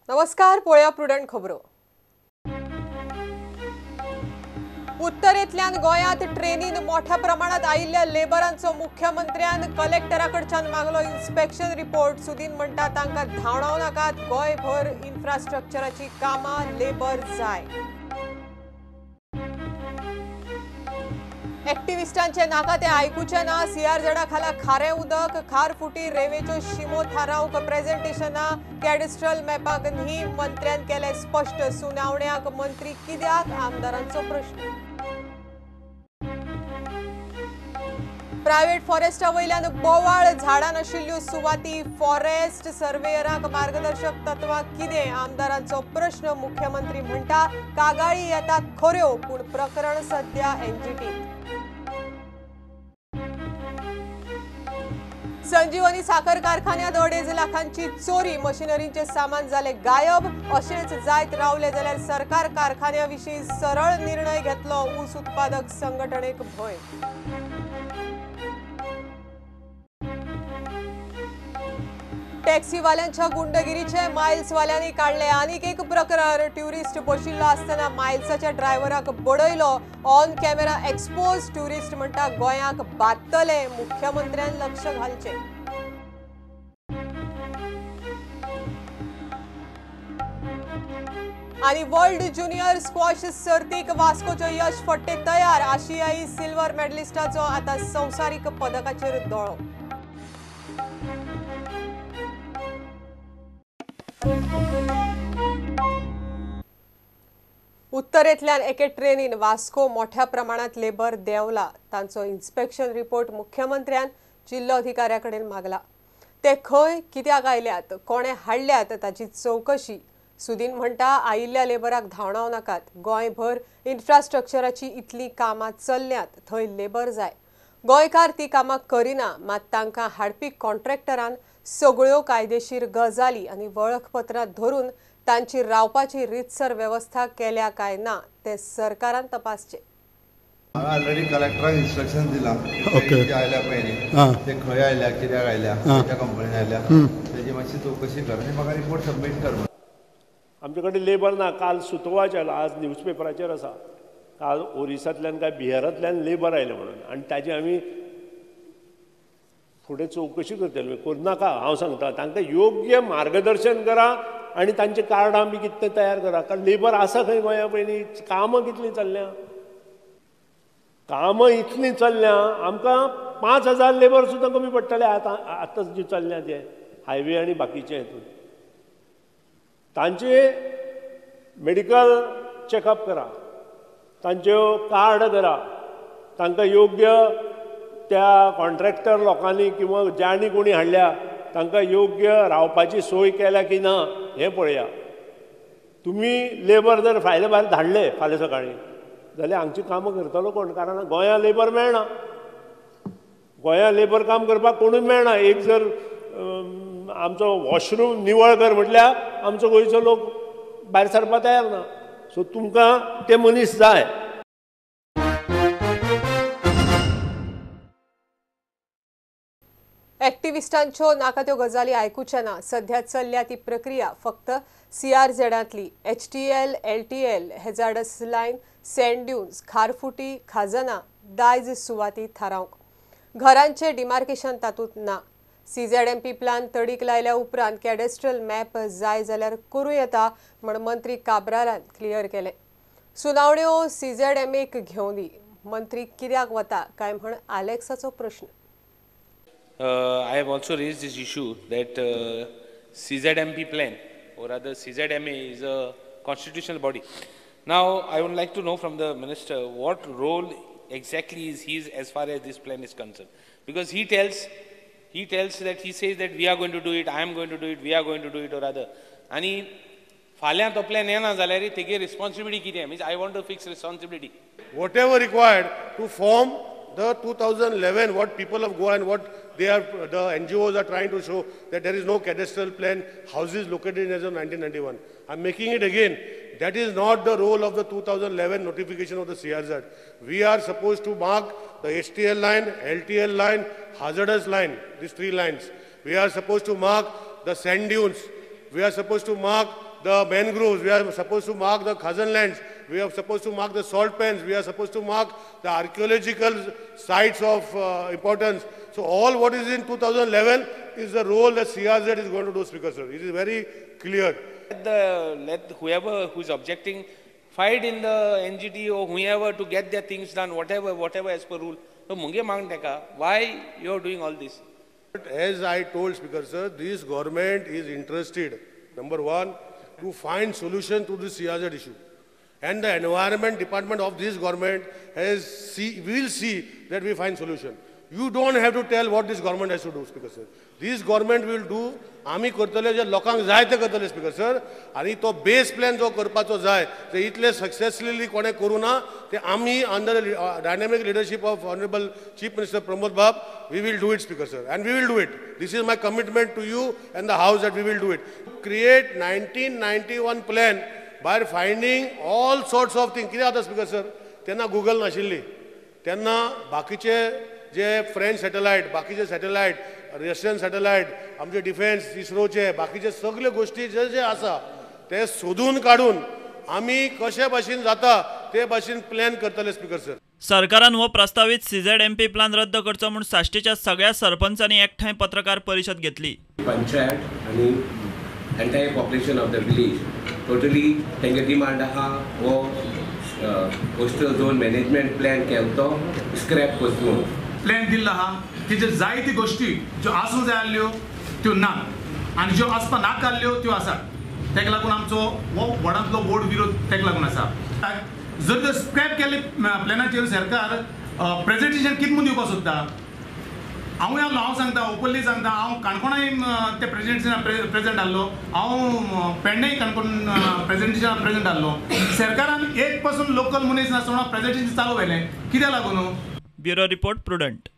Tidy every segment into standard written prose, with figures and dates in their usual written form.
नमस्कार, पळया प्रुडंट खबरो. उत्तरेंतल्यान गोंयांत ट्रेनीन मोठ्या प्रमाणात आयिल्ल्या लेबरांचो मुख्यमंत्र्यान कलेक्टराकडच्यान मागलो इन्स्पेक्शन रिपोर्ट. सुदीन म्हणटा तांकां धांवडाव नाकात. गोंयभर इन्फ्रास्ट्रक्चराची कामां लेबर जाय. एक्टिविस्टांचे नाका ते आयकुचे ना. सीआरझेडा खाला खारें उदक, खार फुटी, रेवेच्यो शिमो थारावंक प्रेझेंटेशनां, कॅडेस्ट्रल मॅपाक न्ही. मंत्र्यान केले स्पश्ट. सुनावण्याक मंत्री कित्याक? आमदारांचो प्रश्न. प्रायव्हेट फॉरेस्टा वयल्यान बोवाळ, झाडां नाशिल्ल्यो सुवाती. फॉरेस्ट सर्वेयरांक मार्गदर्शक तत्वां कितें? आमदारांचो प्रश्न. मुख्यमंत्री म्हणटा कागाळी येतात खऱ्यो, पूण प्रकरण सध्या एनजीटींत. संजीवनी साखर कारखान्यात 2.5 लाखांची चोरी. मशिनरींचे सामान जाले गायब. अशेंच जायत रावले जाल्यार सरकार कारखान्याविशीं सरळ निर्णय घेतलो. ऊस उत्पादक संघटनेक भय. टॅक्सीवाल्यांच्या गुंडगिरीचे मायल्सवाल्यांनी काढले आनीक एक प्रकरण. ट्युरिस्ट बशिल्लो आसतना मायल्साच्या ड्रायव्हराक बडयलो. On camera expose. ट्युरिस्ट म्हणटा गोंयाक बादतले. मुख्यमंत्र्यान लक्ष घालचें. आणि वर्ल्ड ज्युनियर स्क्वॉश सर्तीक वास्कोच्यो यश फट्टे तयार. आशियाई सिल्वर मेडलिस्टाचो आतां संवसारीक पदकाचेर दोळो. उत्तरेंतल्यान एके ट्रेनीन वास्को मोठ्या प्रमाणात लेबर देंवला. तांचो इन्स्पेक्शन रिपोर्ट मुख्यमंत्र्यान जिल्लो अधिकाऱ्याकडेन मागला. ते खंय, कित्याक आयल्यात, कोणे हाडल्यात ताची चवकशी. सुदीन म्हणटा आयिल्ल्या लेबराक धांवडाव नाकात. गोंयभर इन्फ्रास्ट्रक्चराची इतली कामां चल्ल्यात, थंय लेबर जाय. गोंयकार ती कामां करिना, मात तांकां हाडपी कॉन्ट्रॅक्टरान सगळ्यो कायदेशीर गजाली आनी वळखपत्रां धरून तांची रावपाची रितसर वेवस्था केल्या काय ना ते सरकारान तपासचे. ऑलरेडी कलेक्टराक इन्स्ट्रक्शन दिला. ओके आयल्या पयलीं ते खंय आयल्या, कित्याक आयल्या, खंयच्या कंपनीन आयल्या, तेजी मातशी चवकशी कर आनी म्हाका रिपोर्ट सबमीट कर. आमचे कडेन लेबर ना. काल सुतोवाचे आज न्यूजपेपराचेर आसा. काल ओरिसांतल्यान काय बिहारांतल्यान लेबर आयले म्हणून, आनी ताजी आमी फुडें चवकशी करतले. करनाका हांव सांगता. तांकां योग्य मार्गदर्शन करा आनी तांचे कार्डां बी कितें तयार करा. कारण लेबर आसा खंय गोंया पयलीं. कामां कितलीं चल्ल्या, कामां इतलीं चल्ल्या. आमकां 5,000 लेबर सुद्दां कमी पडटले आतां जी चल्ल्या ते हायवे आनी बाकीचे हितून. तांचे मेडिकल चॅकअप करा, तांच्यो कार्ड करा, तांकां योग्य त्या कॉन्ट्रॅक्टर लोकांनी किंवा ज्यांनी कोणी हाडल्या तांकां योग्य रावपाची सोय केल्या की ना हें पळया. तुमी लेबर जर फायले भायर धाडले फाल्यां सकाळीं जाल्यार हांगची कामां करतलो कोण? कारण गोंया लेबर मेळना. गोंया लेबर काम करपाक कोणूय मेळना. एक जर आमचो वॉशरूम निवळ कर म्हटल्यार आमचो गोंयचो लोक भायर सरपाक तयार ना. सो तुमकां ते मनीस जाय. एक्टिविस्टांच्यो नाका त्यो गजाली आयकुचे ना. सध्या चल्ल्या ती प्रक्रिया फक्त सीआरझेडांतली. HTL, LTL, hazards line, sand dunes, खारफुटी, खाजना, दायज सुवाती थारावंक. घरांचे डिमार्केशन तातूंत ना. CZMP प्लान तडीक लायल्या उपरांत कॅडेस्ट्रल मॅप जाय जाल्यार करूं येता म्हण मंत्री काब्रालान क्लियर केलें. सुनावण्यो CZMAक घेवं दी. मंत्री कित्याक वता काय म्हण आलेक्साचो प्रश्न. I have also raised this issue that CZMP plan, or rather CZMA, is a constitutional body. Now, I would like to know from the minister what role exactly is his as far as this plan is concerned. Because he tells that he says that we are going to do it, I am going to do it, we are going to do it, or rather. And फाल्यां तो plan येना जाल्यार तेगे responsibility कितें? Means I want to fix responsibility. Whatever required to form the 2011, what people of Goa and what they are, the NGOs are trying to show that there is no cadastral plan, houses located as of 1991. I'm making it again. That is not the role of the 2011 notification of the CRZ. We are supposed to mark the HTL line, LTL line, hazardous line, these 3 lines. We are supposed to mark the sand dunes. We are supposed to mark the mangroves, we are supposed to mark the Khazan lands, we are supposed to mark the salt pans, we are supposed to mark the archaeological sites of importance. So all what is in 2011 is the role that CRZ is going to do, Speaker sir. It is very clear. Let whoever who is objecting fight in the NGT or whoever to get their things done, whatever as per rule. So munge mang teka, why you are doing all this? As I told Speaker sir, this government is interested, number one, to find solution to the CRZ issue. And the environment department of this government will see that we find solution. You don't have to tell what this government has to do, Speaker sir. This government will do, आमी करतले जे लोकांक जाय ते करतले, Speaker sir. आणि तो base plan जो करपाचो जाय ते इतले सक्सेसफुली कोणे करू ना ते आमी under dynamic leadership of honourable chief minister Pramod बाब we will do it, Speaker sir, and we will do it. This is my commitment to you and the house that we will do it. Create 1991 plan by finding all sorts of things. किती आता, Speaker sir? त्यांना Google नाशिल्ली, त्यांना बाकीचे जे French satellite, बाकीचे satellite, Russian satellite, आमचे defence, इस्रोचे, बाकीचे सगळे गोष्टी जे जे आसा ते सोदून काढून आम्ही कशा भाशेन जाता ते भाशेन प्लॅन करतले, Speaker sir. सरकारान हो प्रस्तावित CZMP प्लान रद्द करचो म्हणून साश्टीच्या सगळ्या सरपंचांनी एकठांय पत्रकार परिषद घेतली. पंचायत आणि entire population of the village totally तेंगे डिमांड आहा हो कोस्टल झोन मॅनेजमेंट प्लॅन केलो स्क्रॅप करचो प्लॅन दिल्लो आहा. तेजे जायती गोष्टी ज्यो आसूं जाय आसल्यो त्यो ना आनी ज्यो आसपा नाका आसल्यो त्यो आसात. तेका लागून आमचो हो व्हडांतलो व्हड विरोध तेका लागून आसा. जर तर स्क्रॅप केल्ले प्लॅनाचेर सरकार प्रेजेंटेशन कितें म्हूण दिवपाक सोदता. हांव सांगता, ओपनली सांगता, हांव काणकोणाय ते प्रेजेंटेशन प्रेजेंट आसलो, हांव पेडणेय काणकोण प्रेजेंटेशन प्रेजेंट आसलो. सरकारान एक पासून लोकल मनीस नासतना प्रेजेंटेशन चालू केलें कित्याक लागून. Bureau report prudent.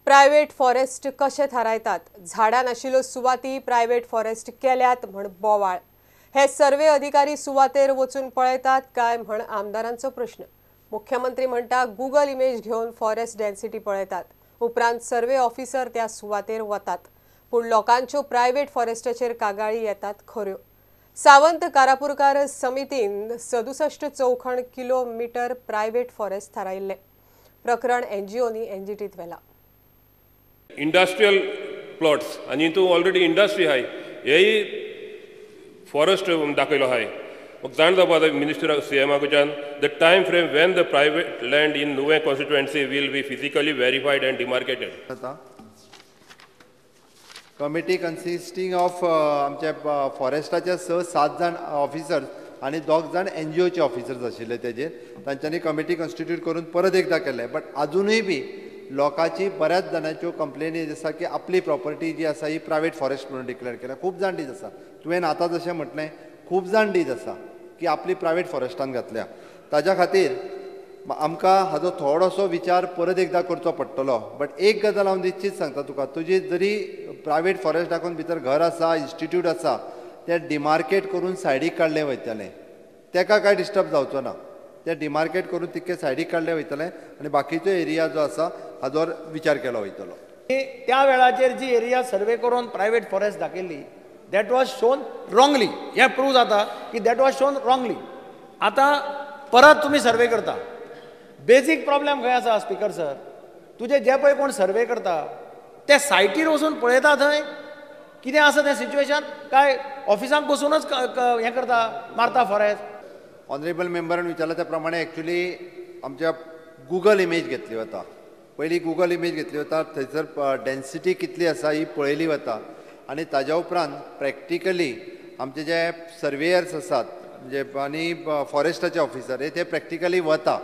Private forest कशे थारायतात? झाडां नाशिल्ल्यो सुवाती प्रायव्हेट फॉरेस्ट केल्यात म्हण बोवाळ. हे सर्वे अधिकारी सुवातेर वचून पळयतात काय म्हण आमदारांचो प्रश्न. मुख्यमंत्री म्हणटा गुगल इमेज घेवन फॉरेस्ट डेन्सिटी पळयतात. उपरांत सर्वे ऑफिसर त्या सुवातेर वतात. पूण लोकांच्यो प्रायव्हेट फॉरेस्टाचेर कागाळी येतात खऱ्यो. सावंत कारापुरकार समितीन 67 चौखण किलोमीटर प्रायव्हेट फॉरेस्ट थारायिल्ले. प्रकरण NGOनी NGTत व्हेला. इंडस्ट्रियल प्लॉट्स आनी हितून ऑलरेडी इंडस्ट्री आहाय हेय फॉरेस्ट दाखयलो आहाय. म्हाका जाण जावपा जाय मिनिस्टर CMA कडच्यान the time frame when the private land in Nuvem constituency will be physically verified and demarcated. Committee consisting of आमचे फॉरेस्टाचे 6-7 जाण ऑफिसर्स आनी 2 जाण NGOचे ऑफिसर्स आशिल्ले. तेजेर तांच्यांनी कमिटी कॉन्स्टिट्यूट करून परत एकदा केले. बट अजूनय बी लोकांची बऱ्याच जाणांच्यो कंप्लेनी आसा की आपली प्रॉपर्टी जी आसा ही प्रायवेट फॉरेस्ट म्हणून डिक्लेअर केल्या. खूब जाण डीज आसा. तुवें आतां जशें म्हटलें खूब जाण डीज आसा की आपली प्रायवेट फॉरेस्टान घातल्या. ताज्या खातीर आमकां हाजो थोडोसो विचार परत एकदा करचो पडटलो. बट एक गजाल हांव निश्चित सांगता तुका, तुजी जरी प्रायवेट फॉरेस्ट दाखोवन भितर घर आसा, इन्स्टिट्यूट आसा, तें डिमार्केट करून सायडीक काडलें वयतलें. तेका कांय डिस्टर्ब जावचो ना. ते डिमार्केट करून तितके सायडीक काडले वयतले आनी बाकीचो एरिया जो आसा हाजोर विचार केलो वयतलो. त्या वेळाचेर जी एरिया सर्वे करून प्रायवेट फॉरेस्ट दाखयल्ली दॅट वॉज शोन रॉंगली. हें प्रूव जाता की दॅट वॉज शोन रॉंगली. आतां परत तुमी सर्वे करता. बेसीक प्रॉब्लेम खंय आसा, स्पीकर सर? तुजे जे पळय कोण सर्वे करता ते सायटीर वचून पळयता थंय कितें आसा तें सिच्युएशन, काय ऑफिसांत बसूनच हें करता, मारता फॉरेस्ट. ऑनरेबल मेंबरान विचारला त्या प्रमाणे एक्चुली आमच्या गुगल इमेज घेतली वता. पयलीं गुगल इमेज घेतली वता, थंयसर डेन्सिटी कितली आसा ही पळयली वता आनी ताज्या उपरांत प्रॅक्टिकली आमचे जे सर्वेयर्स आसात म्हणजे आनी फॉरेस्टाचे ऑफिसर ते प्रॅक्टिकली वता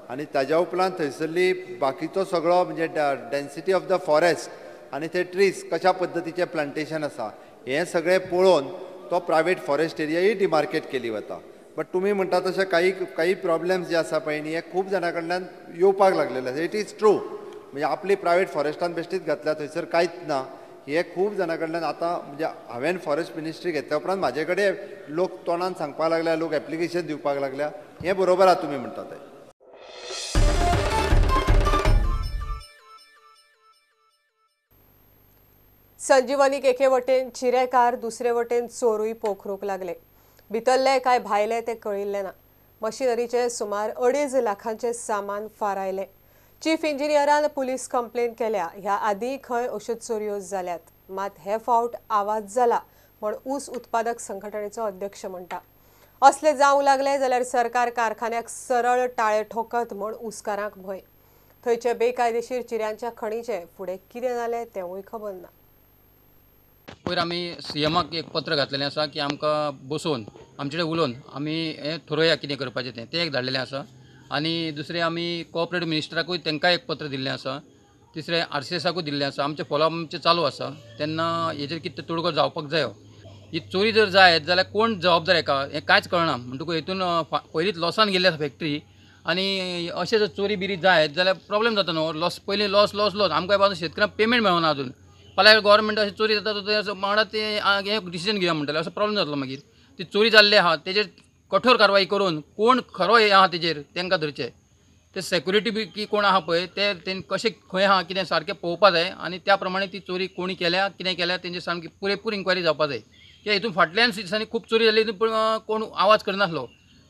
आनी ताज्या उपरांत थंयसरली बाकीचो सगळो म्हणजे डेन्सिटी ऑफ द फॉरेस्ट आनी ते ट्रीज कशा पद्दतीचें प्लांटेशन आसा हें सगळें पळोवन तो प्रायवेट फॉरेस्ट एरिया ही डिमार्केट केली वता. बट तुमी म्हणटा तशें काही प्रॉब्लेम्स जे आसा पळय न्ही हे खूब जाणां कडल्यान येवपाक लागलेले आसा. It is true. म्हणजे आपली प्रायवेट फॉरेस्टान बेश्टीच घातल्या, थंयसर कांयच ना. हे खूब जाणां कडल्यान आतां म्हणजे हांवें फॉरेस्ट मिनिस्ट्री घेतल्या उपरांत म्हाजे कडेन लोक तोंडान सांगपाक लागल्या, लोक एप्लिकेशन दिवपाक लागल्या. हें बरोबर आहा तुमी म्हणटा तें. संजीवनीक एके वटेन चिरेकार दुसरे वटेन चोरूय पोखरूंक लागले. भितरले काय भायले ते कळिल्ले ना. मशिनरीचे सुमार 2.5 लाखांचे सामान फारायले. चीफ इंजिनियरान पुलीस कंप्लेन केल्या. ह्या आदीं खंय अश्यो चोरयो जाल्यात, मात हे फावट आवाज जाला म्हण ऊस उत्पादक संघटनेचो अध्यक्ष म्हणटा. असले जावंक लागले जाल्यार सरकार कारखान्याक सरळ टाळे ठोकत म्हण ऊसकारांक भंय. थंयचे बेकायदेशीर चिऱ्यांच्या खणीचे फुडें कितें जालें तेंवूय खबर ना. पयर आमी सीएमाक एक पत्र घातलेलें आसा की आमकां बसोवन आमचे कडेन उलोवन आमी हें थरोया कितें करपाचें तें एक धाडलेलें आसा. आनी दुसरें आमी कोऑपरेटीव मिनिस्टराकूय तांकांय एक पत्र दिल्लें आसा. तिसरें RCSाकूय दिल्लें आसा. आमचें फॉलोअप आमचें चालू आसा. तेन्ना हेजेर कितें तोडगो जावपाक जायो. ही चोरी जर जायत जाल्यार कोण जबाबदार हेका हें कांयच कळना. म्हणटकूच हितून पयलींच लॉसान गेल्ली आसा फॅक्टरी आनी अशें जर चोरी बिरी जायत जाल्यार प्रॉब्लेम जाता न्हू. लॉस पयलीं लॉस आमकां बाजून शेतकऱ्यांक पेमेंट मेळना अजून. फाल्यां गव्हर्मेंट अशी चोरी जाता वांगडा ते हें डिसिजन घेवया म्हणटले असो प्रॉब्लेम जातलो. मागीर ती चोरी जाल्ली आहा तेजेर कठोर कारवाई करून कोण खरो हे आहा तेजेर तांकां धरचे. ते सेक्युरिटी बी की कोण आहा पळय ते कशें खंय आहा कितें सारकें पळोवपा जाय आनी त्या प्रमाणे ती चोरी कोणी केल्या कितें केल्या तेंचेर सामकी पुरेपूर इन्क्वायरी जावपा जाय. कित्याक हितून फाटल्यान दिसांनी खूब चोरी जाल्ली पूण कोण आवाज करनासलो.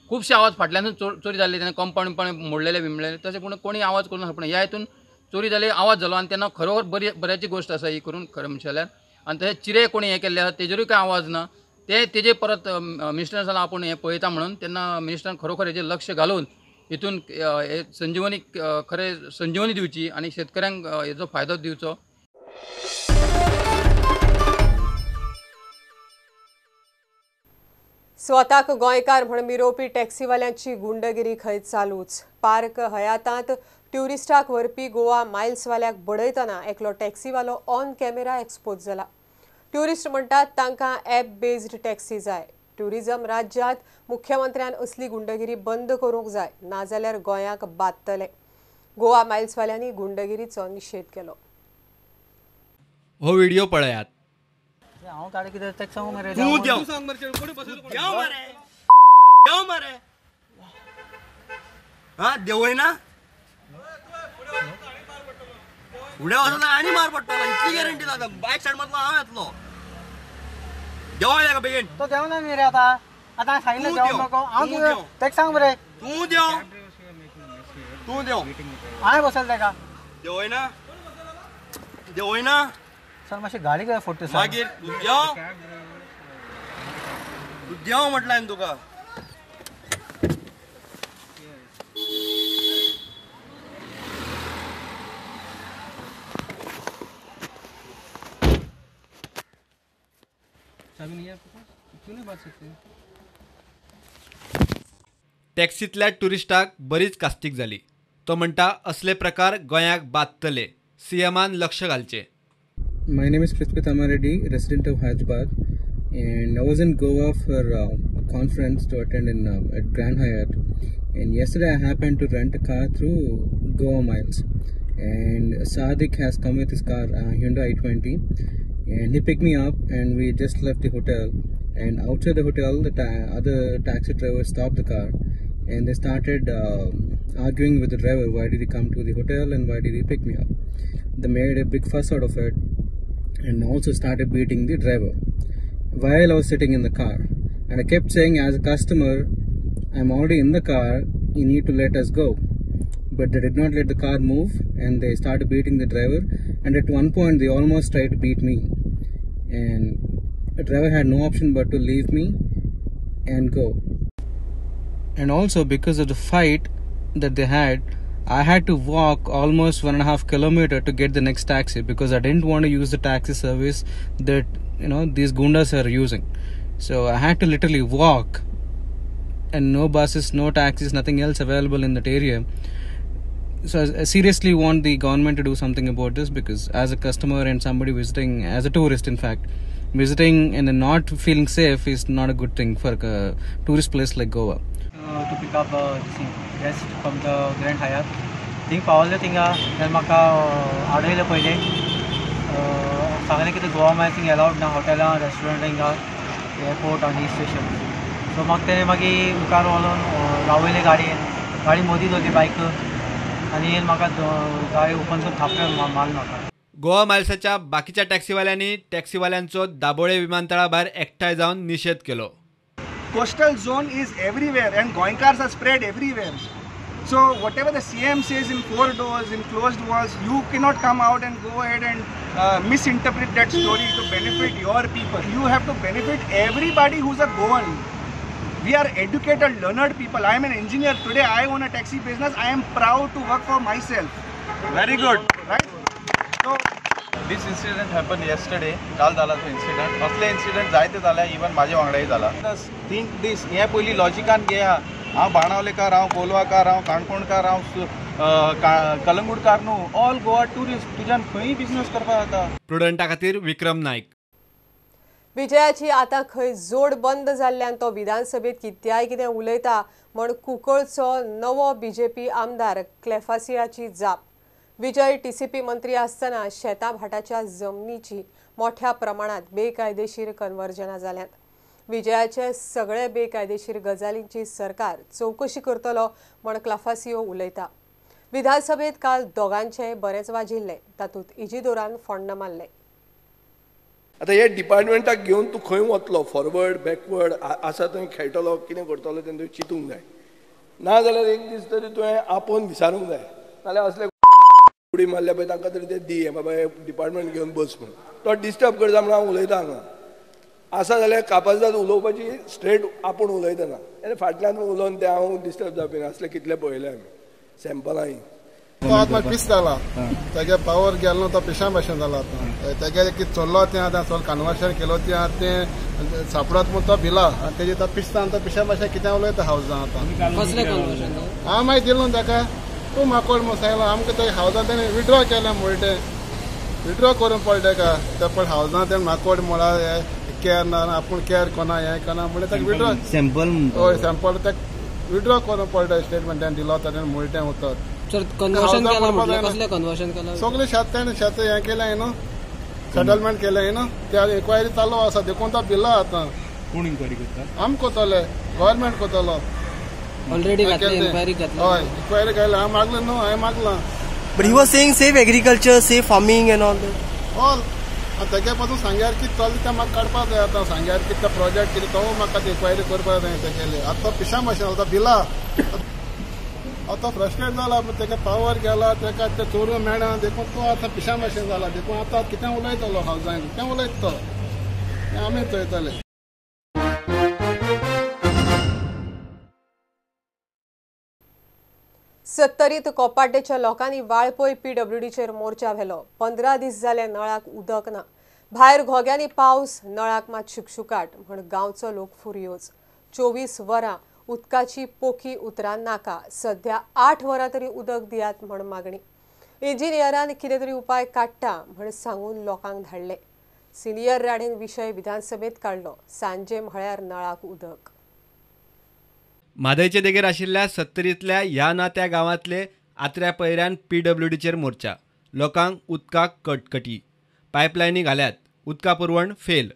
खुबशे आवाज फाटल्यानूच चोरी जाल्ली तेन्ना कंपाऊंड मोडलेले बिमलेले तशें पूण कोणी आवाज करनासलो. पूण ह्या हितून चोरी जाली आवाज जालो आनी तेन्ना खरोखर बऱ्याची गोश्ट आसा ही करून खरें म्हणचे जाल्यार. आनी तशें चिरे कोणी हें केल्ले आसा तेजेरूय कांय आवाज ना. तेजेर परत मिनिस्टरान सांगलां आपूण हें पळयता म्हणून. तेन्ना मिनिस्टरान खरोखर हेजेर लक्ष घालून हितून हे संजीवनीक खरें संजीवनी दिवची आनी शेतकऱ्यांक हेजो फायदो दिवचो. स्वताक गोंयकार म्हण मिरोवपी टॅक्सीवाल्यांची गुंडगिरी खंय चालूच. पार्क हयातांत ट्युरिस्टाक व्हरपी गोवा मायल्सवाल्याक बडयतना एकलो टॅक्सीवालो ऑन कॅमेरा एक्सपोज जाला. ट्युरिस्ट म्हणटात तांकां ॲप बेस्ड टॅक्सी जाय. ट्युरिझम राज्यांत मुख्यमंत्र्यान असली गुंडगिरी बंद करूंक जाय नाजाल्यार गोंयाक बादतले. गोवा मायल्सवाल्यांनी गुंडगिरीचो निशेध केलो. हो व्हिडिओ पळयात. हांव ताडे कितें तेका सांगू मरे तूं देव मरे हा देवय ना फुडें वचना आनी मार पडटलो इतली गॅरंटी जाता. बायक सायड मारतलो हांव येतलो. देवा येता बेगीन. तो देवना न्ही रे आतां सांगिल्लें देव नको. हांव तेका सांग मरे तूं देव हांवें बसयलें तेका देवय ना सर मातशी गाडी काय फोटो मागीर देव म्हटलें हांवें तुका. टॅक्सीतल्या टुरिस्टाक बरीच कास्तीक जाली. तो म्हणटा असले प्रकार गोंयाक बादतले. सीएमान लक्ष घालचे. My name is Prithvi Tamareddy, resident of Hyderabad, and I was in Goa for a conference to attend at Grand Hyatt. And yesterday I happened to rent a car through Goa Miles, and Sadiq has come with his car, Hyundai i20, and he picked me up, and we just left the hotel. And outside the hotel, the other taxi drivers stopped the car, and they started arguing with the driver. Why did he come to the hotel, and why did he pick me up? They made a big fuss out of it, and also started beating the driver while I was sitting in the car. And I kept saying, as a customer, I'm already in the car, you need to let us go. But they did not let the car move, and they started beating the driver, and at one point they almost tried to beat me, and the driver had no option but to leave me and go. And also because of the fight that they had, I had to walk almost 1.5 kilometers to get the next taxi because I didn't want to use the taxi service that these gundas are using. So I had to literally walk, and no buses, no taxis, nothing else available in that area. So I seriously want the government to do something about this, because as a customer and somebody visiting, as a tourist in fact, visiting and not feeling safe is not a good thing for a tourist place like Goa. To pick up guest from the Grand Hyatt. Thing पावले थिंगा तेन्ना म्हाका आडयले पयले सांगलें की गोवा मागीर thing allowed ना हॉटेलां रेस्टॉरंट हिंगा एअरपोर्ट आनी स्टेशन. सो म्हाका तेणें मागीर मुखार व्हरून रावयले गाडी मदीं दवरली बायक आनी म्हाका गाडी ओपन करून थापले मारलो म्हाका. गोवा मायल्साच्या बाकीच्या टॅक्सीवाल्यांनी टॅक्सीवाल्यांचो दाबोळे विमानतळा भायर एकठांय जावन निशेध केलो. Coastal zone is everywhere and Goinkars are spread everywhere. So whatever the CM says in 4 doors, in closed walls, you cannot come out and go ahead and misinterpret that story to benefit your people. You have to benefit everybody who's a Goan. We are educated, learned people. I am an engineer. Today I own a taxi business. I am proud to work for myself. Very good. Right? So This incident happened yesterday. काल झाला तो incident. असले incident जायते झाले even माझ्या वांगडाही झाला. Think this. हे पयली लॉजिकान घेया. हांव बाणावलेकार, हांव कोलवाकार, हांव काणकोणकार, हांव कलंगूटकार न्हू. ऑल गोवा टुरिस्ट तुज्यान खंय बिझनेस करपाक जाता. प्रुडंटा खातीर विक्रम नाईक. विजयाची आता खंय जोड बंद जाल्ल्यान तो विधानसभेत कितें उलयता म्हण कुंकळचो नवो बीजेपी आमदार क्लेफासियाची जाप. विजय टीसीपी मंत्री आसतना शेतां भाटाच्या जमनीची मोठ्या प्रमाणात बेकायदेशीर कन्वर्जना जाल्यात. विजयाचे सगळे बेकायदेशीर गजालींची सरकार चौकशी करतलो म्हण क्लेफासियो उलयता. विधानसभेत काल दोगांचे बरेच वाजिल्ले, तातूंत इजिदोरान फोंड मारले. आतां हे डिपार्टमेंटाक घेवन तूं खंय वतलो, फॉरवर्ड बॅकवर्ड आसा थंय खेळटलो कितें करतलो तें तुवें चिंतूंक जाय. ना जाल्यार एक दीस तरी तुवें आपोवन विचारूंक जाय. नाल्यार असले उडी मारल्या पळय तांकां तरी ते दी बाबा हे डिपार्टमेंट घेवन बस म्हणून. तो डिस्टर्ब करता म्हणून हांव उलयता हांगा. आसा जाल्यार कापाजदाद उलोवपाची स्ट्रेट आपूण उलयतना. आनी फाटल्यान उलोवन ते हांव डिस्टर्ब जावपी ना. असले कितले पळयले आमी सॅम्पलांय. तो आतां पीस जाला, तेगे पावर गेलो न्हू तो पिशा भाशेन जाला. आतां तेगे कितें चल्लो तें आतां चल कन्वर्शन केलो तें आतां तें सापडत म्हूण तो भिला आनी तेजे आतां पिसता आतां पिशा भाशेन कितें उलयता हावजां आतां. कसलें कन्वर्शन? हांव मागीर दिलो ताका तूं माकोड म्हूण सांगलो आमकां ते हावजां तेणें विड्रॉ केलें म्हणटे विड्रॉ करून पडले ताका. ते पण हावजां तें माकोड म्हळ्यार हे केअर ना आपूण केअर कोना हें कोना म्हणलें ताका विड्रॉ सॅम्पल हय सॅम्पल ताका विड्रॉ करून पडले स्टेटमेंटान दिलो ताणें म्हणलें उतर. सर कन्वर्शन केला म्हटलं कसलें कन्वर्शन केला? सगळे शेत हें केलें न्हू सेटलमेंट केलें न्हू. त्या इन्क्वायरी चालू आसा देखून तो भिला आतां. कोण इन्क्वायरी करता? आमी कोतले गव्हर्मेंट कोतलो. ऑलरेडी इन्क्वायरी घातली. हय इन्क्वायरी केलें हांव मागलें न्हू हांवें मागलां. But he was saying safe agriculture, safe farming and all that. All तेगे पासून सांग्यार कितें चलता तें म्हाका काडपाक जाय. आतां सांग्यार कितें प्रोजेक्ट कितें तो म्हाका इन्क्वायरी करपाक जाय तेगेली. आतां पिशा भाशेन आतां भिला आतां फ्रस्ट्रेट जाला. तेका पावर गेला तेका ते चोरून मेळना देखून तो आतां पिशा भाशेन जाला. देखून आतां कितें उलयतलो हावजान कितें उलयता तो हें आमी चोयतले. सत्तरीत कोपाड्डेच्या लोकांनी वाळपय PWDचेर मोर्चा व्हेलो. 15 दीस जाले नळाक उदक ना. भायर घोग्यांनी पावस, नळाक मात शुकशुकाट म्हण गांवचो लोक फुर्योज. 24 वरां उदकाची पोकी उतरां नाका. सध्या 8 वरां तरी उदक दियात म्हण मागणी. इंजिनियरान कितें तरी उपाय काडटा म्हण सांगून लोकांक धाडले. सिनियर राणेन विशय विधानसभेत काडलो. सांजे म्हळ्यार नळाक उदक. म्हादयचे देगेर आशिल्ल्या सत्तरींतल्या ह्या ना त्या गांवांतले आत्र्या पैऱ्यान PWDचेर मोर्चा. लोकांक उदकाक कटकटी. पायपलायनी घाल्यात. उदका पुरवण फेल.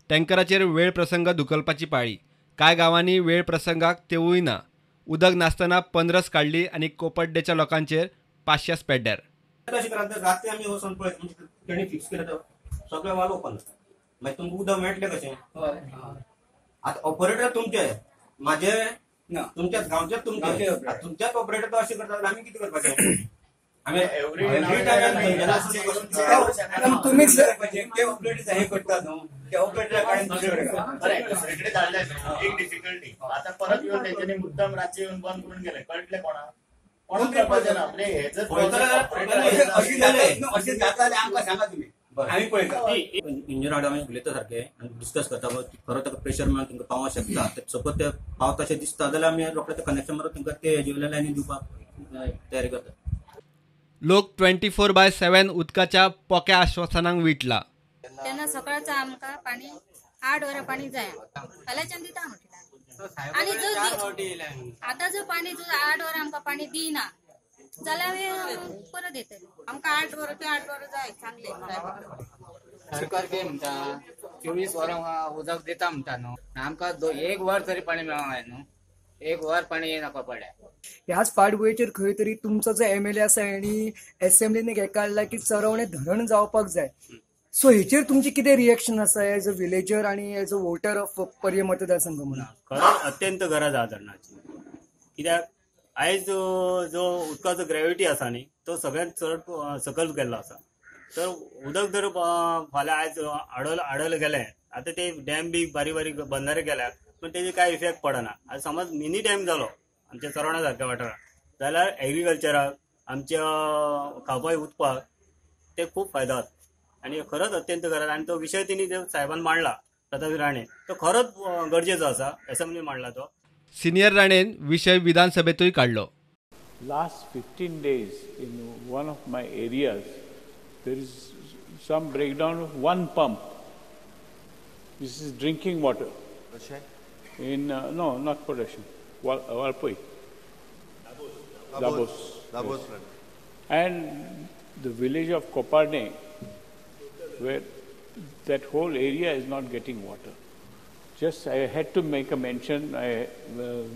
टँकराचेर वेळ प्रसंग धुकलपाची पाळी. कांय गांवांनी वेळ प्रसंगाक तेवूय ना. उदक नासतना 15 काडली आनी कोपड्डेच्या लोकांचेर 500 पेड्ड्यार. रात्री आमी वचून पळयत म्हणजे तेणी फिक्स केलं सगळें वाल ओपन मागीर तुमकां उदक मेळटलें कशें? आतां ऑपरेटर तुमचे म्हाजे तुमच्याच गांवचे तुमच्याच ऑपरेटर तो अशें करता आमी कितें करपाचें? आमी एवरी तुमीच ते ऑपरेटर हे करता न्हू ते ऑपरेटर कडेन एक डिफिकल्टी आतां परत येवन तेंच्यांनी मुद्दाम रातचे येवन बंद करून गेले कळटलें कोणाक? कोणाक करपाचें ना. आपले हे जर अशें जाता आमकां सांगा तुमी. आम्ही पळयता इंजिनियर हाडून आमी उलयता सारके आनी डिस्कस करता खरो ताका प्रेशर मेळून तांकां पावोंक शकता. सपोज ते पावता अशें दिसता जाल्यार आमी रोखडें ते कनेक्शन मारून तांकां ते हेजे लायनी दिवपाक तयारी करता. लोक 24/7 उदकाच्या पोक्या आश्वासनांक विटला. तेन्ना सकाळचं आमकां पाणी 8 वरां पाणी जाय फाल्यांच्यान दिता म्हटलें. आनी जर आतां जर पाणी जर 8 वरां आमकां पाणी दिना जाल्यार परत येतले. आमकां 8 वरां ते 8 वरां जाय सांगले. सरकार कितें म्हणटा 24 वरां उदक दिता म्हणटा न्हू. आमकां 1 वर तरी पाणी मेळोंक जाय न्हू. एक वर पाणी येना कोपाड्या. ह्याच फाटभुंयेचेर खंय तरी तुमचो जो MLA आसा आनी असेंब्लीन हे काडला की चरवणे धरण जावपाक जाय. सो हेचेर तुमची कितें रिएक्शन आसा एज अ विलेजर आणि एज अ वोटर ऑफ पर्य मतदारसंघ म्हणून? खरंच अत्यंत गरज आहा धरणाची. कित्याक आयज जो उदकाचो ग्रॅविटी आसा न्ही तो सगळ्यांत चड सकयल गेल्लो आसा. तर उदक जर फाल्यां आयज आडल गेलें, आतां ते डॅम बी बारीक बारीक बंधारे गेल्यात पण तेजे कांय इफेक्ट पडना. आतां समज मिनी डॅम जालो आमच्या चरणा सारक्या वाठारात जाल्यार एग्रीकल्चराक आमच्या खावपाक उदकाक ते खूब फायदो जाता आनी खरोच अत्यंत गरज. आनी तो विशय तिणी साहेबान मांडला प्रताप राणे तो खरोच गरजेचो आसा. असेंब्लीन मांडला तो. सिनियर राणेन विषय विधानसभेतूय काढलो. Last 15 days in one of my areas, there is some breakdown of one pump. This is drinking water. In no, not Russian. Walpoi. Dabos. Yes. And the village of Koparne, where that whole area is not getting water. Just I had to make a mention.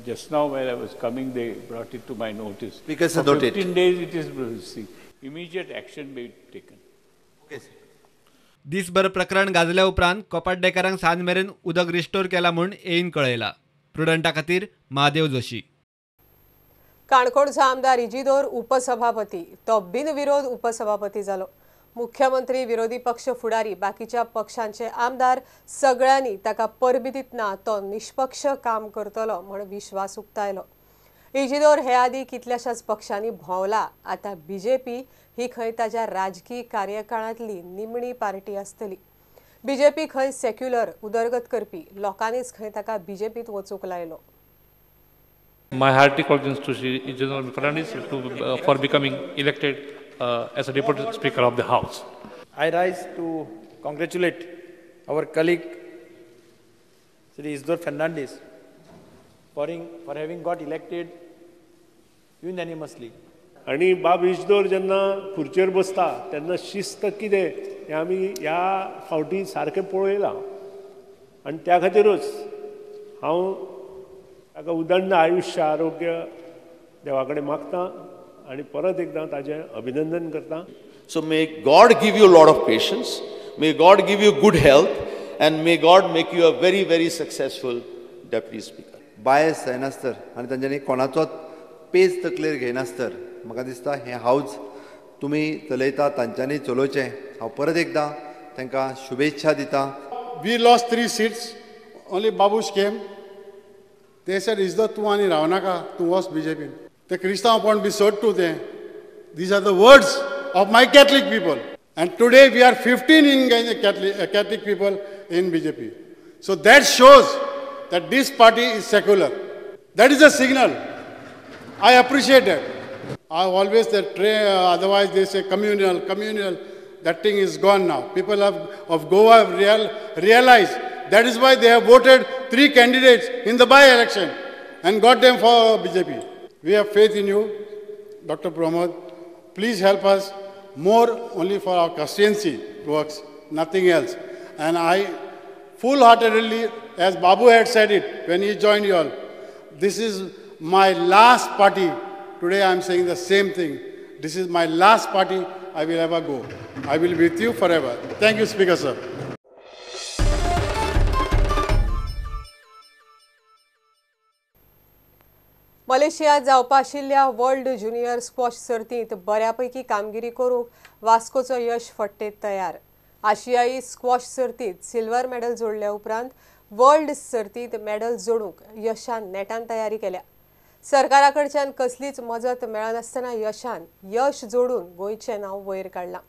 Just now when I was coming, they brought it to my notice. Because for noted. 15 days it is immediate action be taken. Okay. दिसभर प्रकरण गाजल्या उपरांत कोपाड्डेकारांक सांज मेरेन उदक restore केला म्हूण एईन कळयला. प्रुडंटा खातीर महादेव जोशी. काणकोणचो आमदार इजिदोर उपसभापती तो बिनविरोध उपसभापती जालो. मुख्यमंत्री, विरोधी पक्ष फुडारी, बाकीच्या पक्षांचे आमदार सगळ्यांनी ताका परबी दितना तो निष्पक्ष काम करतलो म्हूण विश्वास उक्तायलो. इजिदोर हे आदी कितल्याशाच पक्षांनी भोंवला. आता BJP ही खंय ताच्या राजकीय कार्यकाळांतली निमणी पार्टी आसतली. BJP खंय सेक्युलर उदरगत करपी लोकांनीच खंय ताका BJPत वचूंक लायलो. My hearty congratulations to General Fernandes for becoming elected as a Deputy Speaker of the House. I rise to congratulate our colleague Sri Isidore Fernandes for having got elected unanimously. आणि बाब इजदोर जेन्ना खुर्चेर बसता तेन्ना शिस्त कितें हें आमी ह्या फावटी सारकें पळयलां आनी त्या खातीरूच हांव ताका उदंड आयुश्य आरोग्य देवा कडेन मागतां आनी परत एकदां ताजें अभिनंदन करतां. So may God give you a lot of patience, may God give you good health, and may God make you a very, very successful Deputy Speaker. Bias जायनासतर आनी तांच्यांनी कोणाचोच पेज तकलेर घेयनासतर म्हाका दिसता हें हावज तुमी चलयता तांच्यांनी चलोवचें. हांव परत एकदां तांकां शुभेच्छा दितां. We lost 3 seats. Only Babush came. They said, Isidore, तूं आनी रावनाका, तूं वच BJP. ते क्रिस्तांवपण बी सोड तूं तें. These are the words of my Catholic people. And today we are 15 Catholic people in BJP. So that shows that this party is secular. That is a signal. I appreciate it. I always otherwise they say communal. That thing is gone now. People of Goa have realized that is why they have voted 3 candidates in the by-election and got them for BJP. We have faith in you, Dr. Pramod. Please help us more only for our constituency works, nothing else. And I full-heartedly, as Babu had said it when he joined you all, this is my last party. Today I am saying the same thing. This is my last party I will ever go. I will be with you forever. Thank you, Speaker, sir. मलेशियात जावपा आशिल्ल्या world junior squash सर्तींत बऱ्यापैकी कामगिरी करूंक वास्कोचो यश फट्टेत तयार. आशियाई squash सर्तींत सिल्वर मेडल जोडल्या उपरांत वर्ल्ड सर्तींत मेडल जोडूंक यशान नेटान तयारी केल्या. सरकारा कडच्यान कसलीच मजत मेळनासतना यशान यश जोडून गोंयचें नांव वयर काडलां.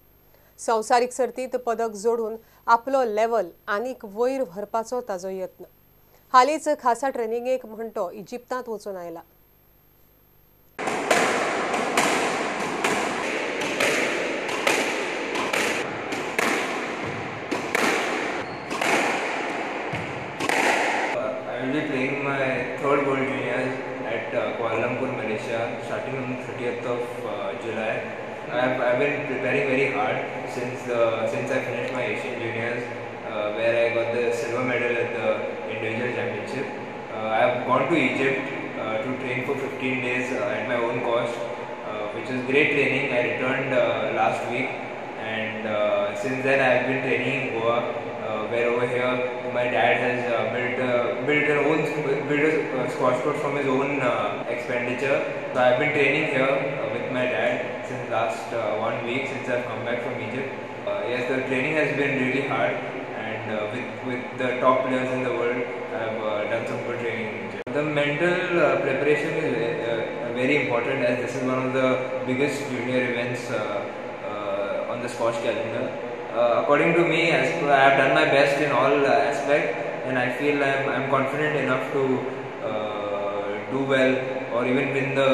संवसारीक सर्तींत पदक जोडून आपलो लेवल आनीक वयर व्हरपाचो ताजो यत्न. हालींच खासा ट्रेनिंगेक म्हण तो इजिप्तांत वचून आयला. I will be playing my 3rd World Juniors at Kuala Lumpur, Malaysia, starting on 30th of July. I've been preparing very hard since I finished my Asian Juniors, where I got the silver medal at the individual championship. I have gone to Egypt to train for 15 days at my own cost, which was great training. I returned last week, and since then I have been training in Goa, where over here my dad has built a squash court from his own expenditure. So I have been training here with my dad since last 1 week since I've come back from Egypt. Yes, the training has been really hard, and with the top players in the world, I've done some good training in Egypt. The mental preparation is very important, as this is one of the biggest junior events on the squash calendar. According to me, I have done my best in all aspects, and I feel I'm confident enough to do well or even win the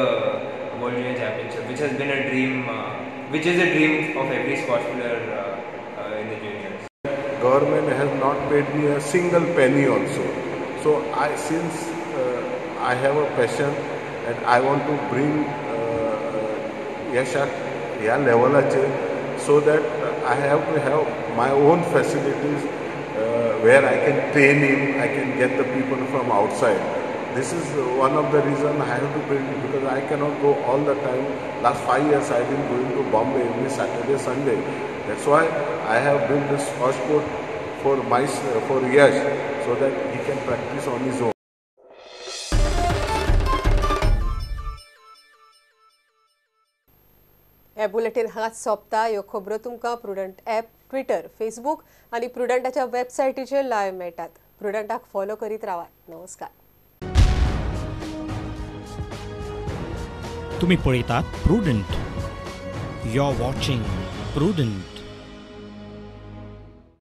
World Junior Championship, which has been a dream, which is a dream of every squash player in the juniors. Government has not paid me a single penny also. So since I have a passion and I want to bring Yashak या लेवलाचेर, so that I have to have my own facilities where I can train him, I can get the people from outside. This is one of the reasons I have to build it, because I cannot go all the time. Last 5 years I have been going to Bombay every Saturday, Sunday. That's why I have built this squash court for Yash, so that he can practice on his own. हे bulletin हांगाच सोंपता. ह्यो खबरो तुमकां prudent app, Twitter, Facebook आनी प्रुडंटाच्या वेबसायटीचेर live मेळटात. प्रुडंटाक follow करीत रावात. नमस्कार. तुम्ही पळयतात Prudent. You are watching prudent.